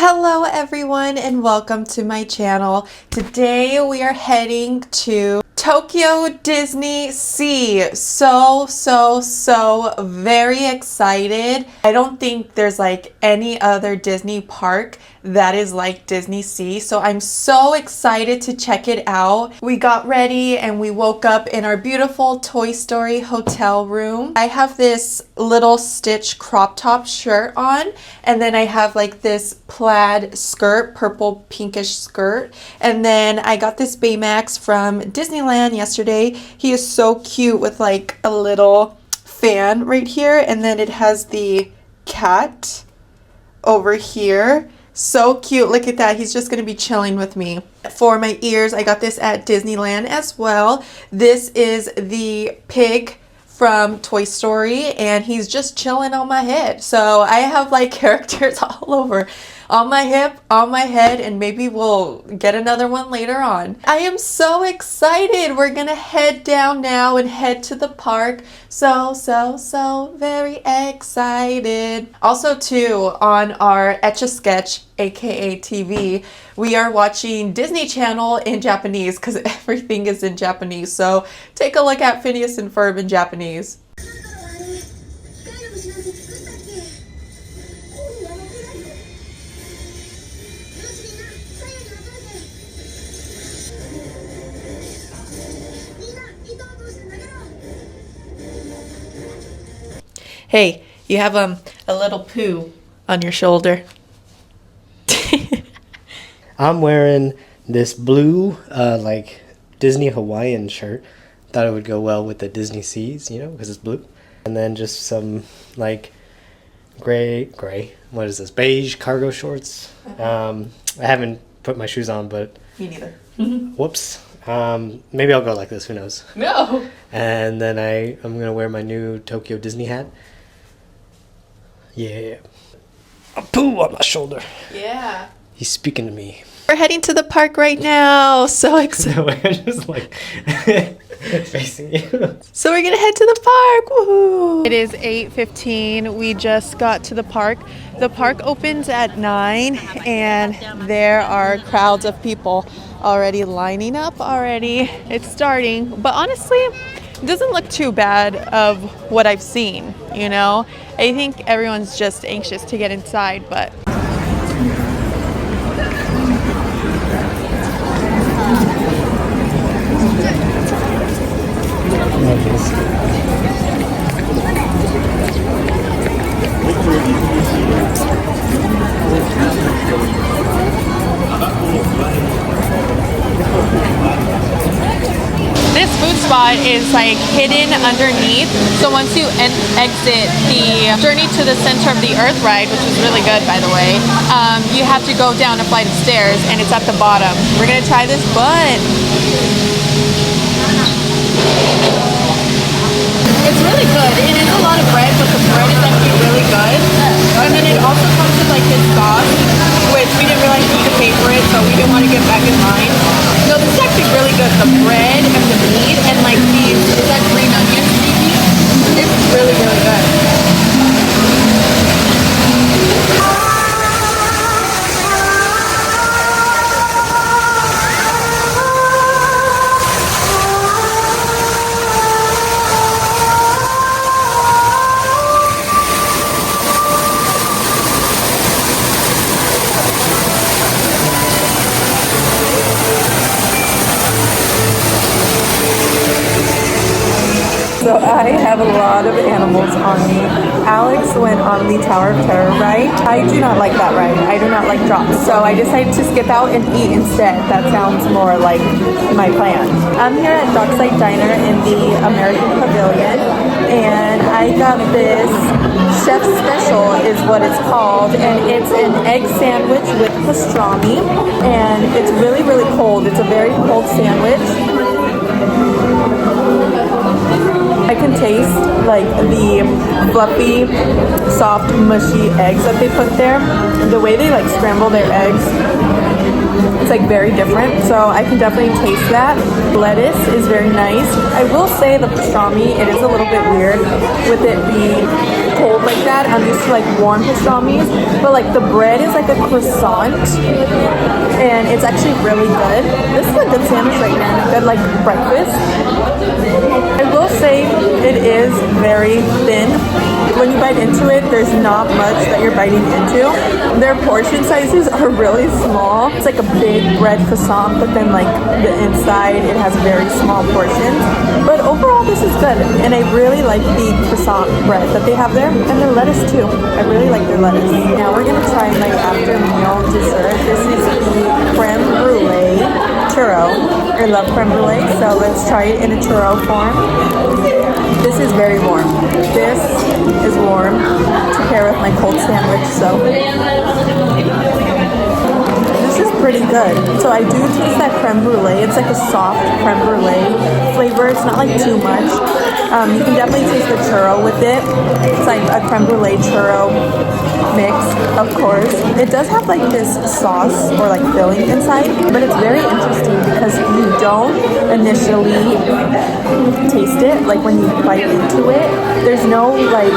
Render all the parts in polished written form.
Hello everyone and welcome to my channel. Today we are heading to Tokyo Disney Sea. So very excited. I don't think there's like any other Disney park that is like Disney Sea, so I'm so excited to check it out. We got ready and we woke up in our beautiful Toy Story hotel room. I have this little stitch crop top shirt on, and then I have like this plaid skirt, purple pinkish skirt, and then I got this Baymax from Disneyland yesterday. He is so cute with like a little fan right here, and then it has the cat over here. So cute. Look at that. He's just going to be chilling with me. For my ears, I got this at Disneyland as well. This is the pig from Toy Story, and he's just chilling on my head. So I have like characters all over, on my hip, on my head, and maybe we'll get another one later on. I am so excited. We're gonna head down now and head to the park. So very excited. Also too, on our Etch-a-Sketch, aka TV, we are watching Disney Channel in Japanese because everything is in Japanese. So take a look at Phineas and Ferb in Japanese. Hey, you have a little poo on your shoulder. I'm wearing this blue like Disney Hawaiian shirt. Thought it would go well with the Disney Seas, you know, because it's blue. And then just some like gray, what is this, beige cargo shorts. I haven't put my shoes on, but Me neither. whoops. Maybe I'll go like this, who knows. No. And then I'm going to wear my new Tokyo Disney hat. Yeah. A poo on my shoulder. Yeah. He's speaking to me. We're heading to the park right now. So excited. I'm just like facing you. So we're gonna head to the park. Woohoo! It is 8:15. We just got to the park. The park opens at 9, and there are crowds of people already lining up already. It's starting, but honestly, it doesn't look too bad of what I've seen, you know? I think everyone's just anxious to get inside, but this food spot is like hidden underneath. So once you exit the Journey to the Center of the Earth ride, which is really good by the way, you have to go down a flight of stairs, and it's at the bottom. We're gonna try this bun. It's really good. It is a lot of bread, but the bread is actually really good. And then it also comes with like this sauce, which we didn't realize we had to pay for it, so we didn't want to get back in line. No, this is actually really good. The bread and the meat and like these, is that green onions maybe? It's really good. So I have a lot of animals on me. Alex went on the Tower of Terror ride. I do not like that ride. I do not like drops. So I decided to skip out and eat instead. That sounds more like my plan. I'm here at Dockside Diner in the American Pavilion, and I got this Chef Special is what it's called, and it's an egg sandwich with pastrami, and it's really cold. It's a very cold sandwich. I can taste like the fluffy, soft, mushy eggs that they put there. The way they like scramble their eggs, it's like very different. So I can definitely taste that. Lettuce is very nice. I will say the pastrami, it is a little bit weird with it being cold like that. I'm used to like warm pastrami's, but like the bread is like a croissant, and it's actually really good. This is a good sandwich right now, good like breakfast. I will say it is very thin. When you bite into it, there's not much that you're biting into. Their portion sizes are really small. It's like a big bread croissant, but then like the inside, it has very small portions. But overall, this is good. And I really like the croissant bread that they have there. And their lettuce too. I really like their lettuce. Now we're gonna try my after meal dessert. This is the creme brulee churro. I love creme brulee, so let's try it in a churro form. This is very warm. This is warm to pair with my cold sandwich, so this is pretty good. So I do taste that creme brulee. It's like a soft creme brulee flavor. It's not like too much. You can definitely taste the churro with it. It's like a creme brulee churro mix, of course. It does have like this sauce or like filling inside, but it's very interesting because you don't initially taste it. Like when you bite into it, there's no like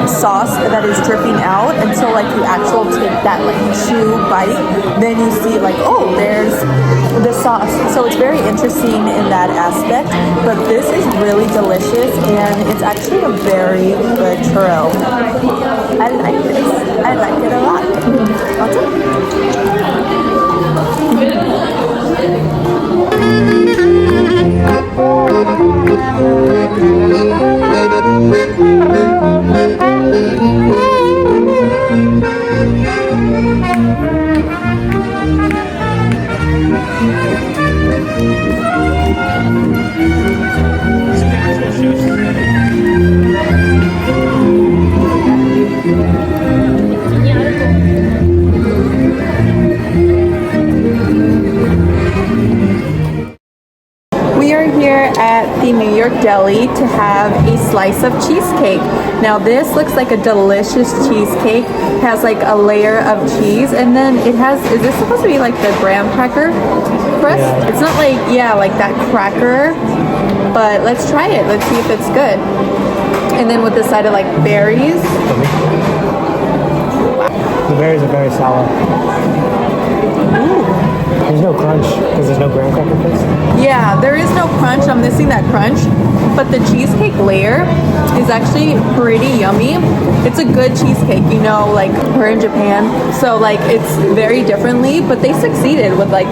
sauce that is dripping out until like you actually take that like chew bite. Then you see like, oh, there's the sauce. So it's very interesting in that aspect, but this is really delicious and it's actually a very good churro. I like this. I like it a lot. We are here at the New York Deli to have a slice of cheesecake. Now this looks like a delicious cheesecake. It has like a layer of cheese and then it has, is this supposed to be like the graham cracker crust? Yeah. It's not like, yeah, like that cracker, but let's try it. Let's see if it's good. And then with the side of like berries. The berries are very sour. There's no crunch because there's no graham cracker crust. Yeah, there is no crunch. I'm missing that crunch. But the cheesecake layer is actually pretty yummy. It's a good cheesecake, you know, like we're in Japan. So like it's very differently, but they succeeded with like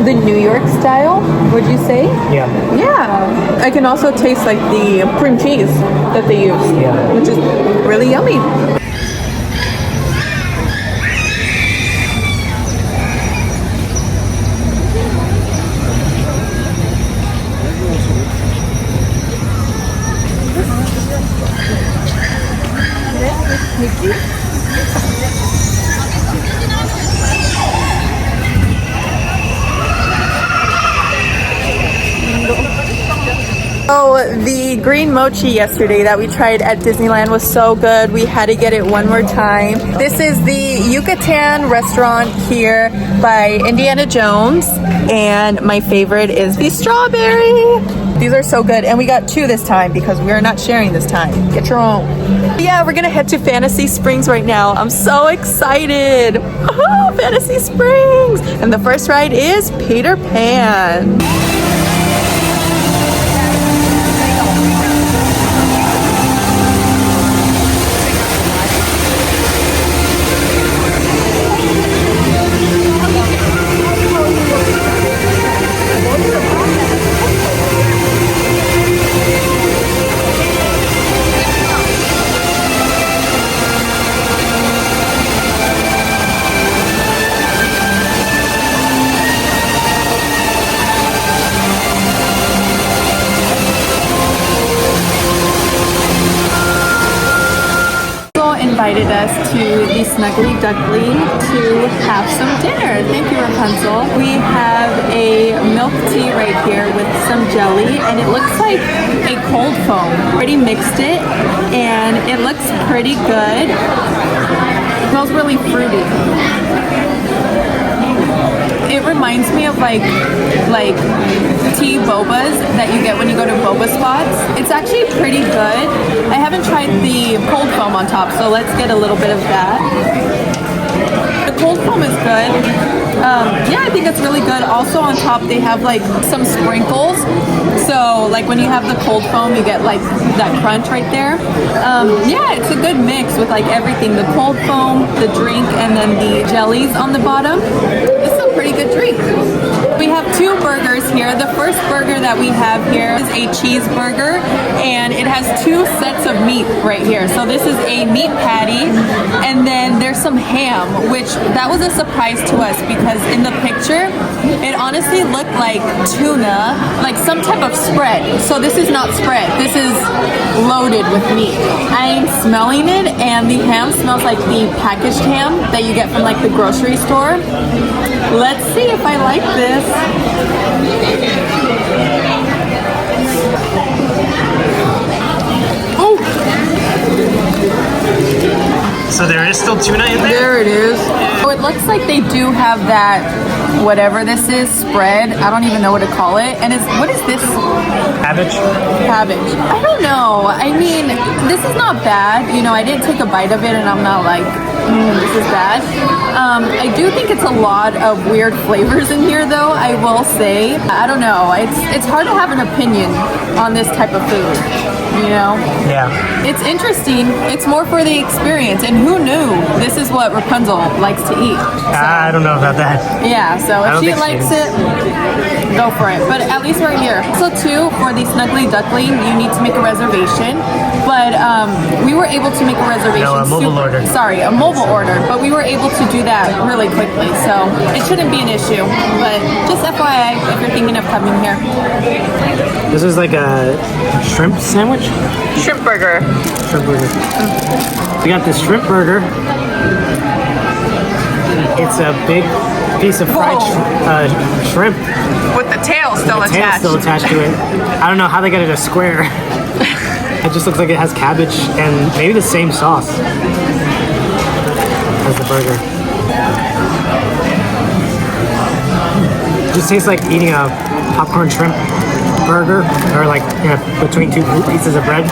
the New York style, would you say? Yeah. Yeah. I can also taste like the cream cheese that they use, yeah, which is really yummy. Oh, the green mochi yesterday that we tried at Disneyland was so good. We had to get it one more time. This is the Yucatan restaurant here by Indiana Jones. And my favorite is the strawberry. These are so good. And we got two this time because we are not sharing this time. Get your own. Yeah, we're gonna head to Fantasy Springs right now. I'm so excited. Oh, Fantasy Springs. And the first ride is Peter Pan. Invited us to the Snuggly Duckling to have some dinner. Thank you, Rapunzel. We have a milk tea right here with some jelly, and it looks like a cold foam. Already mixed it, and it looks pretty good. It smells really fruity. It reminds me of like tea bobas that you get when you go to boba spots. It's actually pretty good. I haven't tried the cold foam on top, so let's get a little bit of that. The cold foam is good. Yeah, I think it's really good. Also on top they have like some sprinkles. So like when you have the cold foam, you get like that crunch right there. Yeah, it's a good mix with like everything. The cold foam, the drink, and then the jellies on the bottom. It's a pretty good drink. We have two burgers here. The first burger that we have here is a cheeseburger, and it has two sets of meat right here. So this is a meat patty, and then there's some ham, which that was a surprise to us because in the picture, it honestly looked like tuna, like some type of spread. So this is not spread. This is loaded with meat. I'm smelling it, and the ham smells like the packaged ham that you get from like the grocery store. Let's see if I like this. Oh! So there is still tuna in there? There it is. So it looks like they do have that, whatever this is, spread. I don't even know what to call it. And what is this? Cabbage? Cabbage. I don't know. I mean, this is not bad. You know, I didn't take a bite of it and I'm not like, this is bad. I do think it's a lot of weird flavors in here though, I will say. I don't know. It's hard to have an opinion on this type of food, you know? Yeah. It's interesting. It's more for the experience. And who knew this is what Rapunzel likes to eat? So, I don't know about that. yeah, so if she likes it, go for it. But at least we're here. So too, for the Snuggly Duckling, you need to make a reservation. But we were able to make a reservation. No, a mobile order. Sorry, a mobile order. But we were able to do that really quickly. So it shouldn't be an issue. But just FYI, if you're thinking of coming here. This is like a shrimp sandwich? Shrimp burger. Shrimp burger. We got this shrimp burger. It's a big piece of fried shrimp. With the tail still The tail still attached to it. I don't know how they got it a square. It just looks like it has cabbage and maybe the same sauce as the burger. It just tastes like eating a popcorn shrimp burger, or like, you know, between two pieces of bread.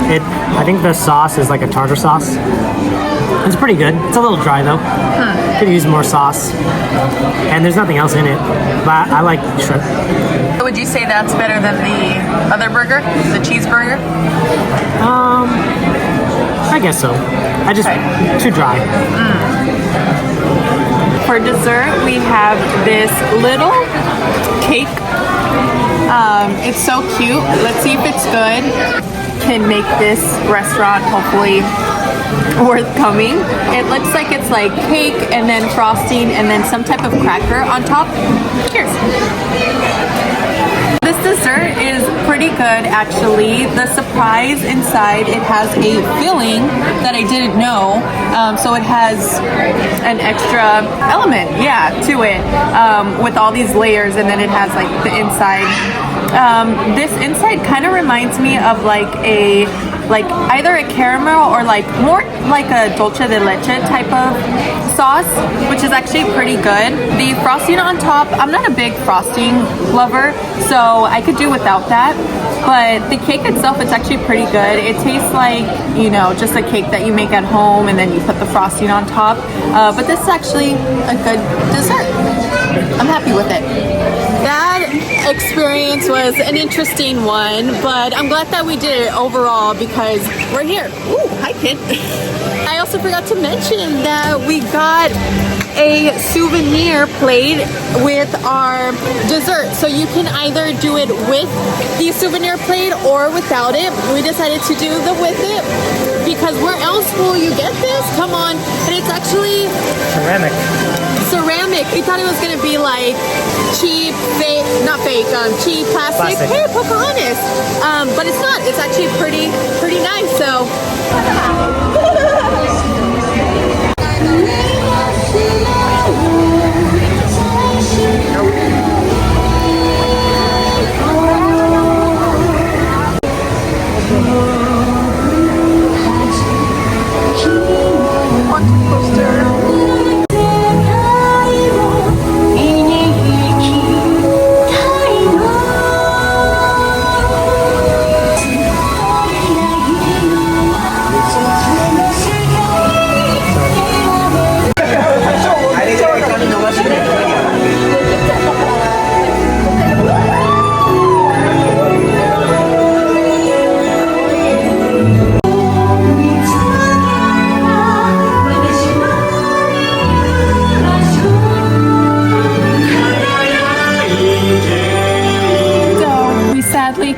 I think the sauce is like a tartar sauce. It's pretty good. It's a little dry though. Could use more sauce. And there's nothing else in it. But I like shrimp. Would you say that's better than the other burger, the cheeseburger? I guess so. Too dry. For dessert, we have this little cake. It's so cute. Let's see if it's good. Can make this restaurant hopefully worth coming. It looks like it's like cake and then frosting and then some type of cracker on top. Cheers. This dessert is pretty good actually. The surprise inside, it has a filling that I didn't know. So it has an extra element, yeah, to it with all these layers, and then it has like the inside. This inside kind of reminds me of like either a caramel or like more like a dulce de leche type of sauce, which is actually pretty good. The frosting on top, I'm not a big frosting lover, so I could do without that. But the cake itself, it's actually pretty good. It tastes like, you know, just a cake that you make at home and then you put the frosting on top. But this is actually a good dessert. I'm happy with it. That experience was an interesting one, but I'm glad that we did it overall because we're here. Ooh, hi kid. I also forgot to mention that we got a souvenir plate with our dessert. So you can either do it with the souvenir plate or without it. We decided to do the with it because where else will you get this? Come on. And it's actually Ceramic. We thought it was gonna be like cheap, fake, not fake, cheap plastic. Hey, Pocahontas. But it's not. It's actually pretty nice. So.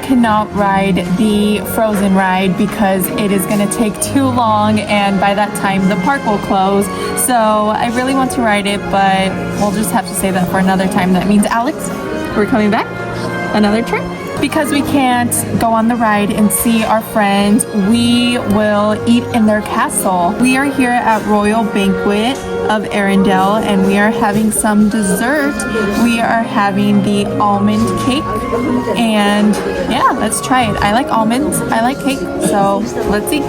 cannot ride the Frozen ride because it is going to take too long, and by that time the park will close. So I really want to ride it, but we'll just have to save that for another time. That means, Alex, we're coming back another trip. Because we can't go on the ride and see our friends, we will eat in their castle. We are here at Royal Banquet of Arendelle, and we are having some dessert. We are having the almond cake, and yeah, let's try it. I like almonds, I like cake, so let's see.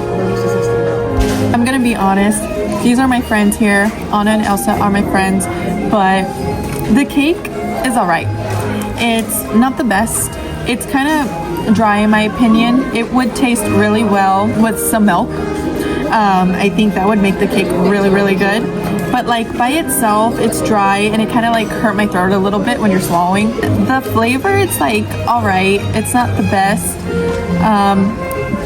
I'm gonna be honest, these are my friends here. Anna and Elsa are my friends, but the cake is all right. It's not the best. It's kind of dry in my opinion. It would taste really well with some milk. I think that would make the cake really, really good. But like by itself, it's dry and it kind of like hurt my throat a little bit when you're swallowing. The flavor, it's like all right. It's not the best.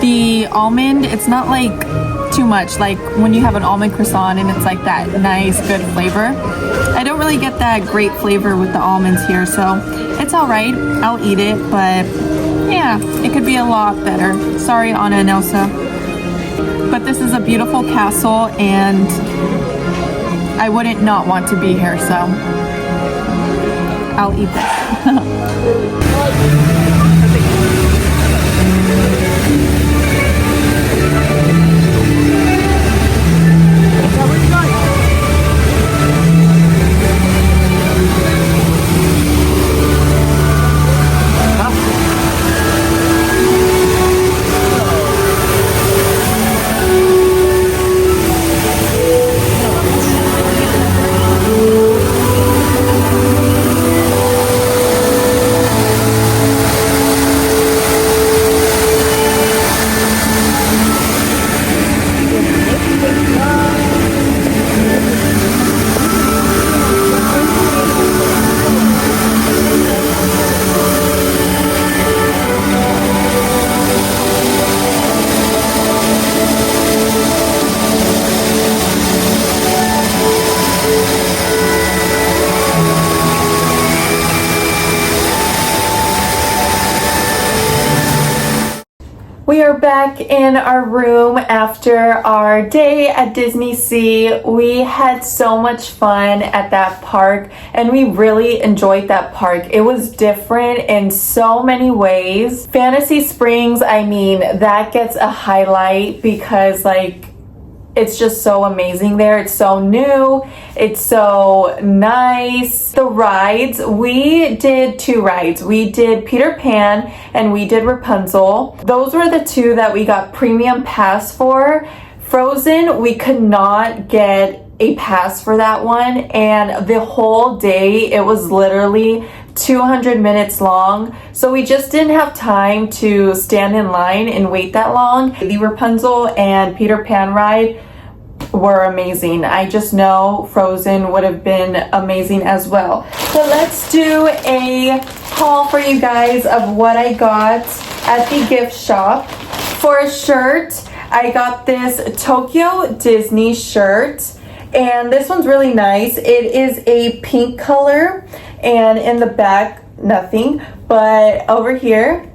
The almond, it's not like too much like when you have an almond croissant and it's like that nice good flavor. I don't really get that great flavor with the almonds here, so it's all right. I'll eat it, but yeah, it could be a lot better. Sorry, Anna and Elsa. But this is a beautiful castle and I wouldn't not want to be here, so I'll eat this. We are back in our room after our day at Disney Sea. We had so much fun at that park and we really enjoyed that park. It was different in so many ways. Fantasy Springs, I mean, that gets a highlight because like it's just so amazing there. It's so new. It's so nice. The rides, we did 2 rides. We did Peter Pan and we did Rapunzel. Those were the 2 that we got premium pass for. Frozen, we could not get a pass for that one. And the whole day, it was literally 200 minutes long. So we just didn't have time to stand in line and wait that long. The Rapunzel and Peter Pan ride were amazing. I just know Frozen would have been amazing as well. So let's do a haul for you guys of what I got at the gift shop. For a shirt, I got this Tokyo Disney shirt. And this one's really nice. It is a pink color and in the back, nothing. But over here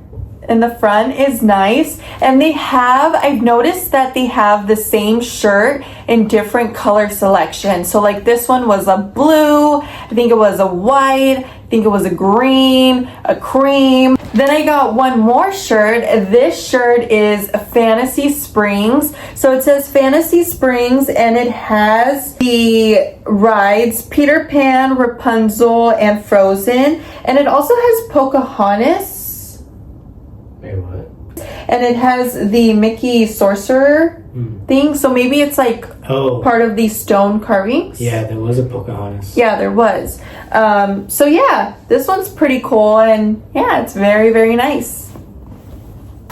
in the front is nice. And they have, I've noticed that they have the same shirt in different color selections. So like this one was a blue, I think it was a white, I think it was a green, a cream. Then I got one more shirt. This shirt is Fantasy Springs. So it says Fantasy Springs and it has the rides Peter Pan, Rapunzel, and Frozen. And it also has Pocahontas. Wait, what? And it has the Mickey Sorcerer thing. So maybe it's like part of these stone carvings. Yeah, there was a Pocahontas. Yeah, there was. So yeah, this one's pretty cool and yeah, it's very, very nice.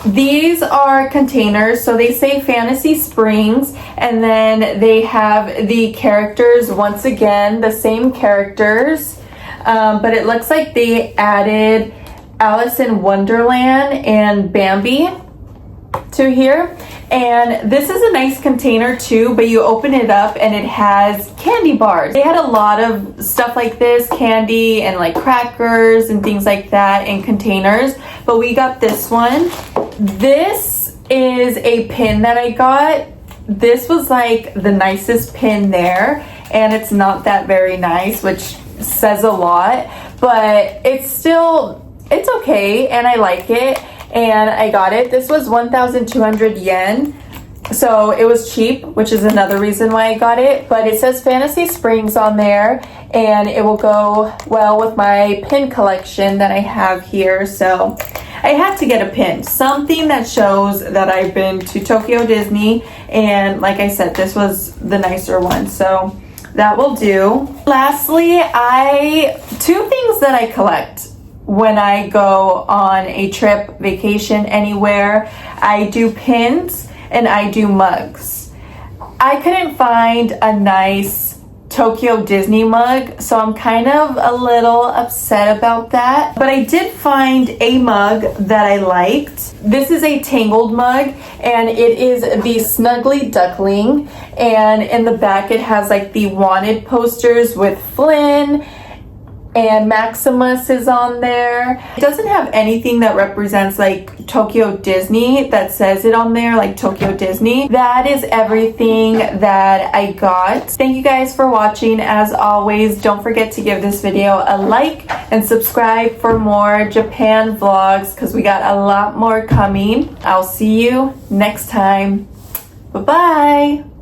These are containers. So they say Fantasy Springs and then they have the characters, once again, the same characters. But it looks like they added Alice in Wonderland and Bambi to here. And this is a nice container too, but you open it up and it has candy bars. They had a lot of stuff like this, candy and like crackers and things like that in containers, but we got this one. This is a pin that I got. This was like the nicest pin there, and it's not that very nice, which says a lot, but it's okay, and I like it, and I got it. This was 1,200 yen, so it was cheap, which is another reason why I got it. But it says Fantasy Springs on there, and it will go well with my pin collection that I have here. So I had to get a pin, something that shows that I've been to Tokyo Disney, and like I said, this was the nicer one, so that will do. Lastly, two things that I collect when I go on a trip, vacation, anywhere. I do pins and I do mugs. I couldn't find a nice Tokyo Disney mug, so I'm kind of a little upset about that. But I did find a mug that I liked. This is a Tangled mug, and it is the Snuggly Duckling. And in the back, it has like the wanted posters with Flynn, and Maximus is on there. It doesn't have anything that represents like Tokyo Disney that says it on there, like Tokyo Disney. That is everything that I got. Thank you guys for watching. As always, don't forget to give this video a like and subscribe for more Japan vlogs, because we got a lot more coming. I'll see you next time. Bye-bye.